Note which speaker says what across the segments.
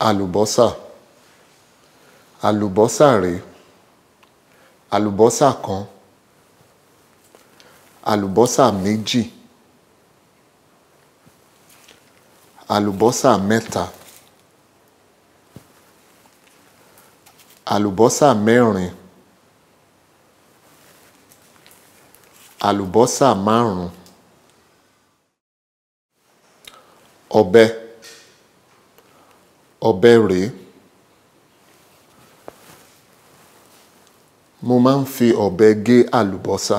Speaker 1: àlùbọ́sà, àlùbọ́sà rèé, àlùbọ́sà kan, àlùbọ́sà méjì, àlùbọ́sà mẹ́ta, àlùbọ́sà mẹ́rin, àlùbọ́sà márùn-ún, ọ̀bẹ, ọ̀bẹ rèé. Mo máa ń fi ọ̀bẹ gé àlùbọ́sà.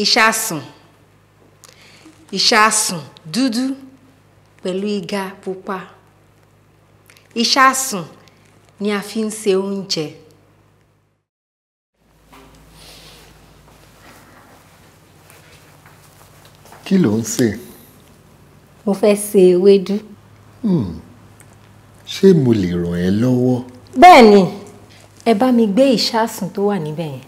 Speaker 2: Ìṣasùn, ìṣasùn dúdú pẹ̀lú ìgà pupa. Ìṣasùn ni a fi ń ṣe oúnjẹ.
Speaker 1: Kí ló ń sè?
Speaker 2: Mo fẹ́ ṣe ewédú.
Speaker 1: Ṣé mo lè ràn ẹ́ lọ́wọ́?
Speaker 2: Bẹ́ẹ̀ni, ẹ bá mi gbé ìṣasùn tó wà níbẹ̀ yẹn.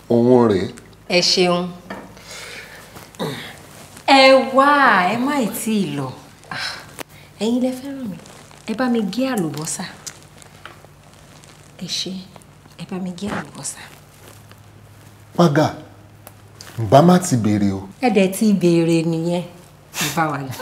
Speaker 1: Òun rèé.
Speaker 2: Ẹ ṣeun. Ẹ wá, ẹ má ì tí ì lọ. Ẹ̀yin lẹ fẹ́ràn mi. Ẹ bá mi gé àlùbọ́sà. Ẹ ṣé, ẹ bá mi gé àlùbọ́sà.
Speaker 1: Págà, ǹbá má ti béèrè o.
Speaker 2: Ẹ dẹ̀ ti béèrè nìyẹn. Ẹ bá wa lọ.